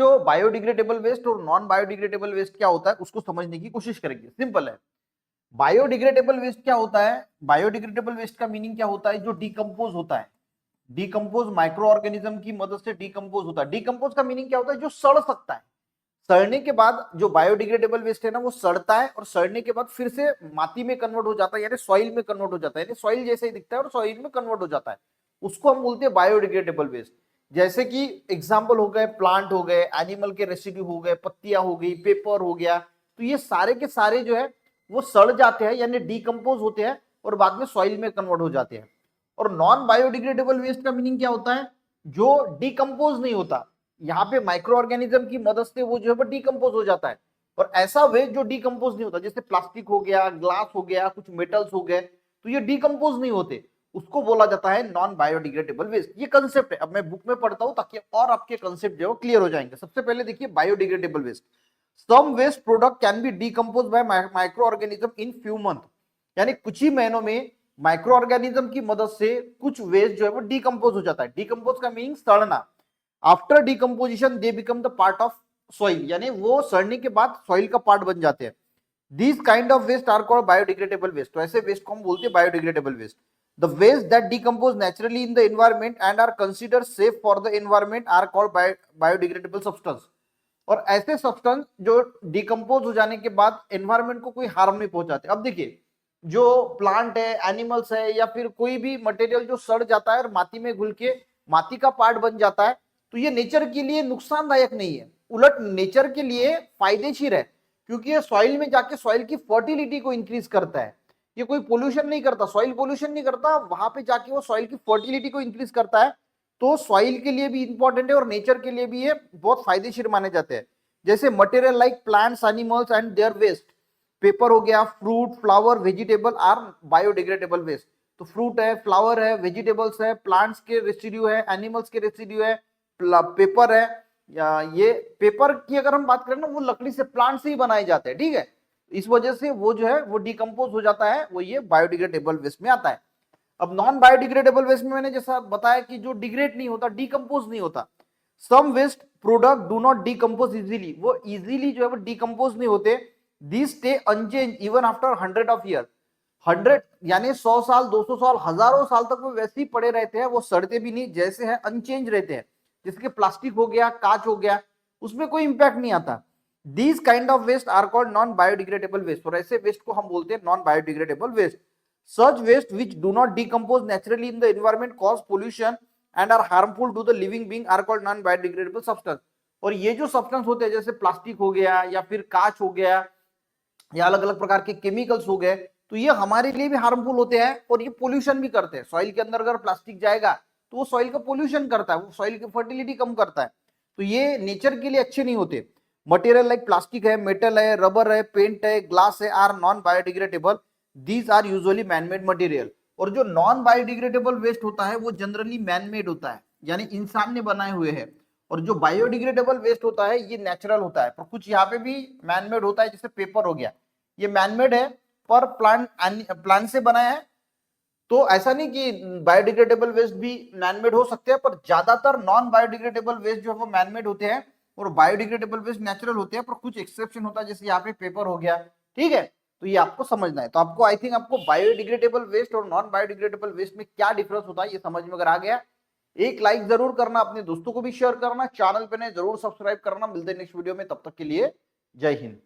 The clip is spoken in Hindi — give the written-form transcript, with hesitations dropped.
बच्चों बायोडिग्रेडेबल वेस्ट और नॉन बायोडिग्रेडेबल वेस्ट क्या होता है उसको समझने की कोशिश करेंगे। सिंपल है। बायोडिग्रेडेबल वेस्ट क्या होता है? बायोडिग्रेडेबल वेस्ट का मीनिंग क्या होता है? जो डिकम्पोज होता है, डिकम्पोज माइक्रो ऑर्गेनिज्म की मदद से डिकम्पोज होता है। डिकम्पोज का मीनिंग क्या होता है? जो सड़ सकता है। सड़ने के बाद जो बायोडिग्रेडेबल वेस्ट है ना, वो सड़ता है और सड़ने के बाद फिर से माटी में कन्वर्ट हो जाता है, यानी सॉइल में कन्वर्ट हो जाता है, यानी सॉइल जैसे ही दिखता है और सॉइल में कन्वर्ट हो जाता है। उसको हम बोलते हैं बायोडिग्रेडेबल वेस्ट। जैसे कि एग्जाम्पल हो गए, प्लांट हो गए, एनिमल के रेसिड्यू हो गए, पत्तियां हो गई, पेपर हो गया, तो ये सारे के सारे जो है वो सड़ जाते हैं, यानी डिकम्पोज होते हैं और बाद में सॉइल में कन्वर्ट हो जाते हैं। और नॉन बायोडिग्रेडेबल वेस्ट का मीनिंग क्या होता है? जो डिकम्पोज नहीं होता, यहाँ पे माइक्रो ऑर्गेनिज्म की मदद से वो जो है डिकम्पोज हो जाता है। और ऐसा वेस्ट जो डिकम्पोज नहीं होता, जैसे प्लास्टिक हो गया, ग्लास हो गया, कुछ मेटल्स हो गए, तो ये डिकम्पोज नहीं होते, उसको बोला जाता है नॉन बायोडिग्रेडेबल वेस्ट। ये कंसेप्ट है, अब मैं बुक में पढ़ता हूं ताकि और आपके कंसेप्ट जो है क्लियर हो जाएंगे। सबसे पहले देखिए biodegradable waste. Some waste product can be decompose by micro organism in few month, यानी कुछ ही महीनों में माइक्रो ऑर्गेनिज्म की मदद से कुछ वेस्ट जो है वो डिकम्पोज हो जाता है। डिकम्पोज का मीनिंग सड़ना। After decomposition they become the part of soil, यानी वो सड़ने के बाद सॉइल का पार्ट बन जाते हैं। This kind of waste are called biodegradable waste. तो ऐसे वेस्ट को हम बोलते हैं biodegradable waste. The waste that decompose naturally in the environment and are considered safe for the environment are called biodegradable substance. और ऐसे सब्सटेंस जो डिकम्पोज हो जाने के बाद एनवायरमेंट को कोई हार्म नहीं पहुंचाते। अब देखिए, जो प्लांट है, एनिमल्स है, या फिर कोई भी मटेरियल जो सड़ जाता है और माटी में घुल के माटी का पार्ट बन जाता है, तो ये नेचर के लिए नुकसानदायक नहीं है, उलट नेचर के लिए फायदेशीर है, क्योंकि ये सॉइल में जाके सॉइल की फर्टिलिटी को इंक्रीज करता है। ये कोई पोल्यूशन नहीं करता, सॉइल पोल्यूशन नहीं करता, वहां पे जाके वो सॉइल की फर्टिलिटी को इंक्रीज करता है। तो सॉइल के लिए भी इंपॉर्टेंट है और नेचर के लिए भी ये बहुत फायदेशीर माने जाते हैं। जैसे material like plants, animals and their waste, paper हो गया, fruit, flower, vegetable are biodegradable waste. तो फ्रूट है, फ्लावर है, वेजिटेबल्स है, प्लांट्स के रेसिड्यू है, एनिमल्स के रेसिड्यू है, पेपर है, या ये पेपर की अगर हम बात करें ना, वो लकड़ी से, प्लांट से ही बनाए जाते हैं, ठीक है। इस वजह से वो जो है वो डिकम्पोज हो जाता है, वो ये बायोडिग्रेडेबल वेस्ट में आता है। अब नॉन बायोडिग्रेडेबल वेस्ट में मैंने जैसा बताया कि जो डिग्रेड नहीं होता, डिकम्पोज नहीं होता। Some waste product do not decompose easily, वो इजीली जो है वो डिकम्पोज नहीं होते। This stay unchanged even after 100 year. 100 यानी 100 साल, 200 साल, हजारों साल तक वो वैसे ही पड़े रहते हैं, वो सड़ते भी नहीं, जैसे है अनचेंज रहते हैं। जिसके प्लास्टिक हो गया, कांच हो गया, उसमें कोई इंपैक्ट नहीं आता। These kind of waste are called non biodegradable waste, और ऐसे वेस्ट को हम बोलते हैं non biodegradable waste. Such waste which do not decompose naturally in the environment cause pollution and are harmful to the living being are called non biodegradable substance। और ये जो सब्सटेंस होते हैं, जैसे प्लास्टिक हो गया या फिर कांच हो गया या अलग अलग प्रकार के केमिकल्स हो गए, तो ये हमारे लिए भी हार्मफुल होते हैं और ये पोल्यूशन भी करते हैं। सॉइल के अंदर अगर प्लास्टिक जाएगा तो वो सॉइल का पोल्यूशन करता है, वो सॉइल की फर्टिलिटी कम करता है, तो ये नेचर के लिए अच्छे नहीं होते। मटेरियल लाइक प्लास्टिक है, मेटल है, रबर है, पेंट है, ग्लास है are non biodegradable. These are usually manmade material. और जो नॉन बायोडिग्रेडेबल वेस्ट होता है वो जनरली मैनमेड होता है, यानी इंसान ने बनाए हुए हैं। और जो बायोडिग्रेडेबल वेस्ट होता है ये नेचुरल होता है, पर कुछ यहाँ पे भी मैनमेड होता है, जैसे पेपर हो गया, ये मैनमेड है पर प्लांट से बना है। तो ऐसा नहीं कि बायोडिग्रेडेबल वेस्ट भी मैनमेड हो सकते हैं, पर ज्यादातर नॉन बायोडिग्रेडेबल वेस्ट जो है वो मैनमेड होते हैं और बायोडिग्रेडेबल वेस्ट नेचुरल होते हैं, पर कुछ एक्सेप्शन होता है, जैसे यहाँ पे पेपर हो गया, ठीक है। तो ये आपको समझना है। तो आपको आई थिंक आपको बायोडिग्रेडेबल वेस्ट और नॉन बायोडिग्रेडेबल वेस्ट में क्या डिफरेंस होता है ये समझ में अगर आ गया। एक लाइक जरूर करना, अपने दोस्तों को भी शेयर करना, चैनल पे नए जरूर सब्सक्राइब करना। मिलते हैं नेक्स्ट वीडियो में, तब तक के लिए जय हिंद।